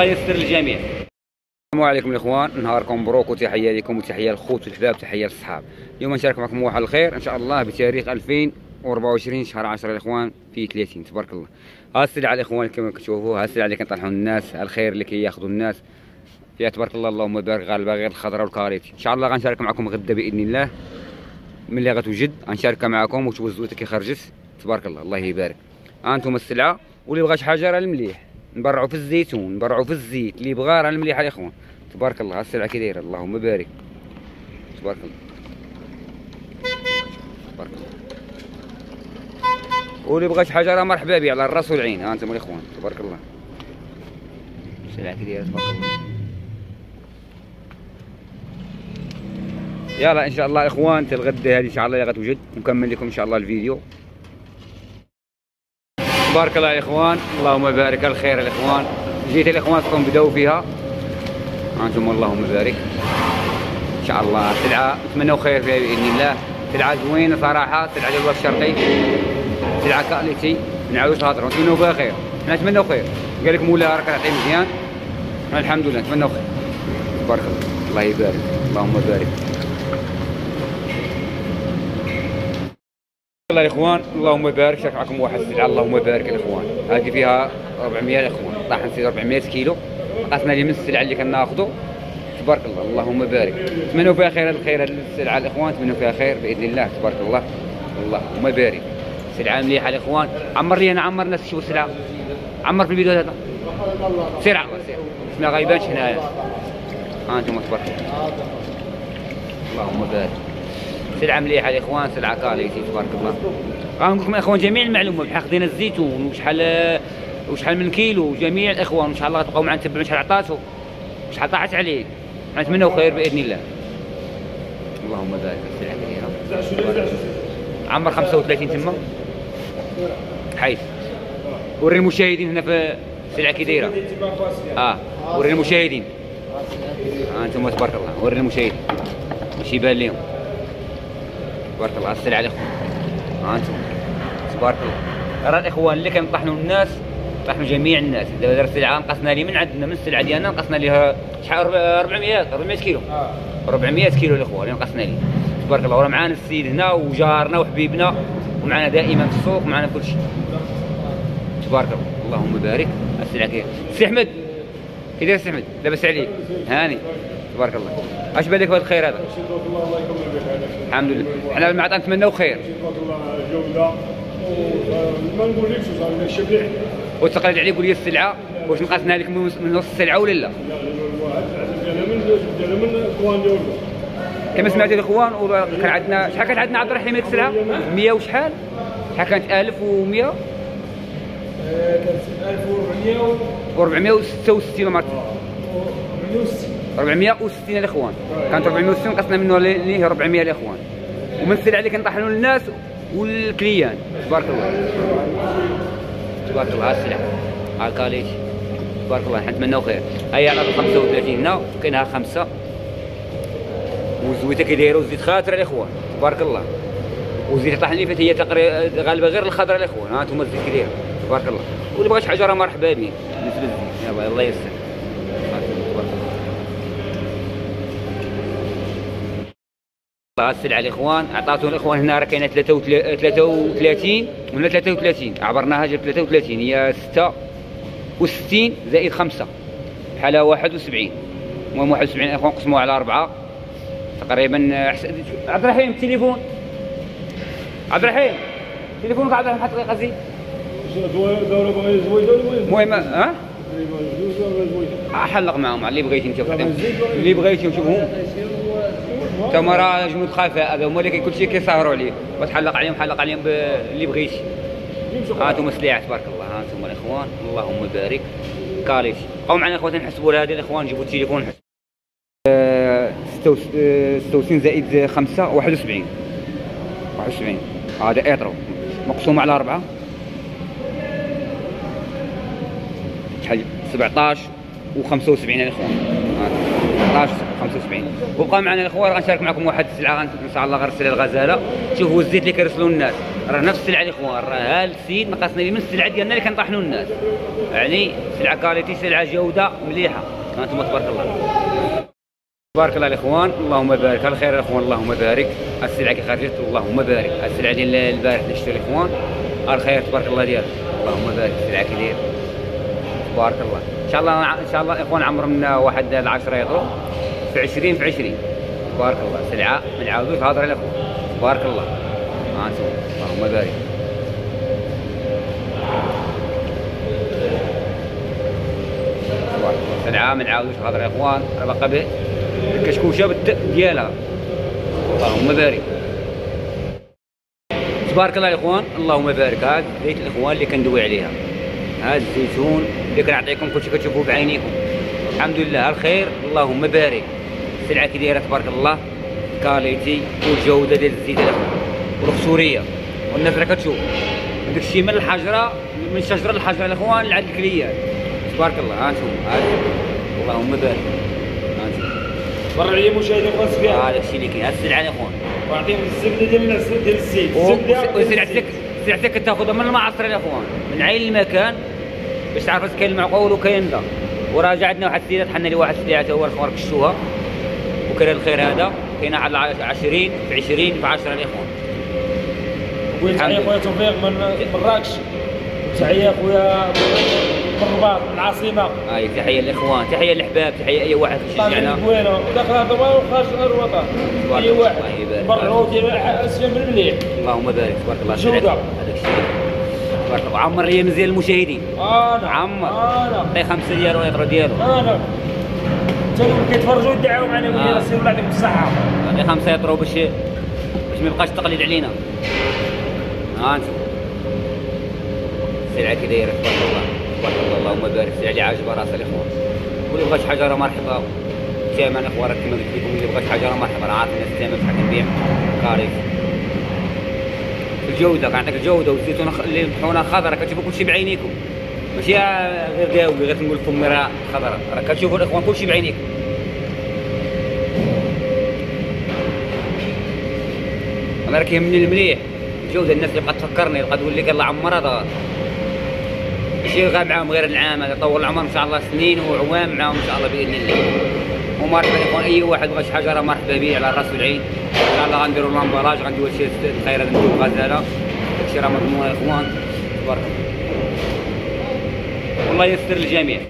الله ييسر للجميع. السلام عليكم الاخوان، نهاركم مبروك وتحيه لكم وتحيه للخوت والحباب وتحيه للصحاب. اليوم نشارك معكم موعد الخير ان شاء الله بتاريخ 2024 شهر 10 الاخوان في 30 تبارك الله. ها السلعه الاخوان كما كتشوفوا، ها السلعه اللي كنطرحوا للناس، الخير اللي كياخذوا الناس فيها تبارك الله. اللهم بارك. غالبا غير الخضراء والكاريتي ان شاء الله غنشارك معكم غدا باذن الله. ملي غتوجد غنشاركها معكم وتشوفوا الزويته كي خرجت تبارك الله. الله يبارك. ها انتم السلعه، واللي بغى شي حاجه راه المليح نبرعوا في الزيتون، نبرعوا في الزيت، اللي بغى راه المليح الاخوان تبارك الله. ها السلعه كي دايره اللهم بارك تبارك الله تبارك الله. واللي بغى شي حاجه راه مرحبا به على الراس والعين. ها انتم الاخوان تبارك الله السلعه كي دايره تبارك الله. يلا ان شاء الله اخوان حتى الغدا هذه ان شاء الله غتوجد ونكمل لكم ان شاء الله الفيديو. تبارك الله يا اخوان اللهم بارك. الخير الاخوان جيت الاخوان صكم بداو فيها انتم اللهم بارك ان شاء الله. سلعه نتمنوا خير فيها باذن الله. سلعه زوينه صراحه، سلعه ديال الوقت الشرقي، سلعه كاليتي نعاودوا تهضروا نتمنوا فيها خير. حنا نتمنوا خير، قال لك مولاها راه كتعطي مزيان الحمد لله نتمنوا خير تبارك الله. الله يبارك اللهم بارك. الله الاخوان اللهم بارك. شارك معكم واحد السلعه اللهم بارك الاخوان. هذه فيها 400 الاخوان، طاح نصير 400 كيلو نقصنا لي من السلعه اللي كناخذوا تبارك الله. اللهم بارك. نتمنوا فيها خير. الخير هذه السلعه الاخوان نتمنوا فيها خير باذن الله تبارك الله. اللهم بارك. سلعه مليحه الاخوان. عمر لي انا عمر الناس تشوف السلعه، عمر في الفيديو هذا سير عمر سير ما غايبانش هنايا. ها انتم تبارك الله اللهم بارك. سلعه مليحه الاخوان، سلعه كاليتي تبارك الله. غنقول لكم الاخوان جميع المعلومات بحال خدينا الزيتون وشحال من كيلو جميع الاخوان ان شاء الله تبقاو معنا نتبعوا شحال عطاتو شحال طاحت عليه. نتمنوا خير باذن الله. اللهم بارك. السلعه كبيره عمر 35 تما حيث. وري المشاهدين هنا في السلعه كي دايره. وري المشاهدين. انتم تبارك الله وري المشاهدين باش يبان لهم تبارك الله. السلعه الاخوان انتم تبارك الله. راه الاخوان اللي كنطحنوا الناس طحنوا جميع الناس. دابا دار السلعه نقصنا لي من عندنا من السلعه ديالنا نقصنا ليها شحال 400 كيلو 400 كيلو الاخوان اللي نقصنا لي تبارك الله. وراه معانا السيد هنا وجارنا وحبيبنا ومعنا دائما في السوق معنا كل شيء تبارك الله. اللهم بارك. السلعه كي سي احمد كي داير سي احمد لاباس عليك هاني تبارك الله. اش بان لك بهذا الخير هذا؟ الله يكمل بخير الحمد لله. حنا مع نتمناو خير تبارك الله جوده وما نقولكش صافي داكشي مليح. وتقلد عليك قول لي السلعه واش نقصنا لك من نص السلعه ولا لا؟ لا ديالها من كوان ديالو كما سمعتوا الاخوان. وكان عندنا شحال كانت عندنا عبد الرحيم ديك السلعه 100 وشحال؟ شحال كانت 1100 كانت 1466 مرت 460 الاخوان. كانت 460 قصنا منه ليه 400 الاخوان. ومن السلعه اللي كنطحنوا للناس والكليان تبارك الله تبارك الله. ها السلعه ها الكاليتي تبارك الله. نتمناو خير. هيا 35 هنا كاينها 5 والزويته كي دايره والزيت خاطر الاخوان تبارك الله. والزيت طاحن لي فات هي تقريبا غالبا غير الخضراء الاخوان. ها انتم الزيت كي داير تبارك الله. واللي بغى شي حاجه راه مرحبا به بالنسبه للزيت. يلاه الله يسر تبارك الله. السلعه الاخوان عطاتو الاخوان هنا راه كاينه 33 وهنا 33 عبرناها جاب 33 هي 66 زائد 5 بحال 71. المهم 71 الاخوان قسموها على 4 تقريبا. عبد الرحيم التليفون عبد الرحيم تليفونك عبد الرحيم حط دقيقه زيد. المهم حلق معهم اللي بغيتي انت اللي بغيتي وشوفهم تما راه جنود خفاء هذا هما اللي كلشي كيسهروا عليه وتحلق عليهم حلق عليهم اللي بغيتي. ها انتم السلعه تبارك الله. ها انتم الاخوان اللهم بارك كاليتي. بقاو معنا اخواتي نحسبوا هذه الاخوان نجيبوا التليفون 66 زائد 5 71 هذا ايطرو مقسوم على 4 شحال 17 و75 الاخوان. 11 75. وبقى معنا الاخوان غنشارك معكم واحد السلعه ان شاء الله غنرسل الغزاله. شوفوا الزيت اللي كيرسلوا الناس راه نفس السلعه الاخوان، راه ها السيد نقصنا من السلعه ديالنا اللي كنطحنوا الناس، يعني سلعه كاليتي سلعه جوده مليحه. هانتوما تبارك الله تبارك الله الاخوان، اللهم بارك. الخير الاخوان اللهم بارك. السلعه كي خرجت اللهم بارك. السلعه ديال البارح اللي شفتوا الاخوان الخير تبارك الله ديالها اللهم بارك. السلعه كي داير تبارك الله. ان شاء الله الاخوان عمر منا واحد 10 يطرو في 20 في 20 تبارك الله. سلعه ما نعاودوش الهضره الاخوان تبارك الله. ها انتم اللهم بارك. سلعه ما نعاودوش الهضره يا اخوان، راه باقا الكشكوشه ديالها اللهم بارك تبارك الله الاخوان اللهم بارك. هذا زيت الاخوان اللي كندوي عليها، هذا الزيتون اللي كنعطيكم كلشي كتشوفوه بعينيكم الحمد لله الخير اللهم بارك. السلعه كي دايره تبارك الله كاليتي والجوده ديال الزيت الاخوان والخصوريه والناس راه كتشوف داكشي من الحجره من شجره الحجره الاخوان لعند الكليات تبارك الله. ها انتم اللهم بارك. ها انتم برا عليا مشاهدين خاص فيها هذا الشيء اللي كاين. هاد السلعه الاخوان واعطيهم الزبده ديال الزيت وسلعتك كتاخذها من المعصره الاخوان من عين المكان باش تعرف كاين المعقول وكاين ذا. وراه جا عندنا واحد السيده طحنا لي واحد السلعه هو الاخوان كشتوها وكان الخير هذا كاينه على 20 في 20 في 10 الاخوان. وتحيه خويا توفيق من مراكش، تحيه خويا من الرباط العاصمه. تحيه للاخوان، تحيه للاحباب، تحيه اي واحد كيشجعنا. زوينه داخل هذا وخارج الوطن اي واحد برعوا ديال اسفل من المليح اللهم بارك تبارك الله. جوده هذاك الشيء تبارك الله. عمر لي مزيان المشاهدين انا عمر انا عطيه 5 ديالو ويطرو ديالو انا حتى هما كيتفرجوا يدعوا معنا ويا سير الله يعطيكم الصحه. عطيه 5 يطرو باش ما يبقاش التقليد علينا. ها انتم السلعه كي دايره تبارك الله تبارك الله اللهم بارك. السلعه اللي عاجبها راسها الاخوان واللي بغاش حاجه راه مرحبا. الثمن اخوان راه كما قلت لكم اللي بغاش حاجه راه مرحبا، راه عارفين الثمن بحال كنبيع كاريس. الجوده كنعطيك الجوده والزيتونه اللي الطحونه خضراء كتشوفوا كلشي بعينيكم ماشي غير داوي غير تنقول لكم راه خضراء، راه كتشوفوا الاخوان كلشي بعينيكم. انا راه كيهمني المليح الجوده. الناس اللي بقات تفكرني بقات تقول لك يلاه عمر هذا ماشي غاب معاهم غير العام هذا، طول العمر ان شاء الله سنين وعوام معاهم ان شاء الله باذن الله. ومرحبا الاخوان اي واحد بغى شي حاجه راه مرحبا به على الراس والعين. ان شاء الله غنديروا لامبالاج غنديروا شي الخير نديروا غزاله داكشي راه مضمون الاخوان تبارك الله والله يسر الجميع.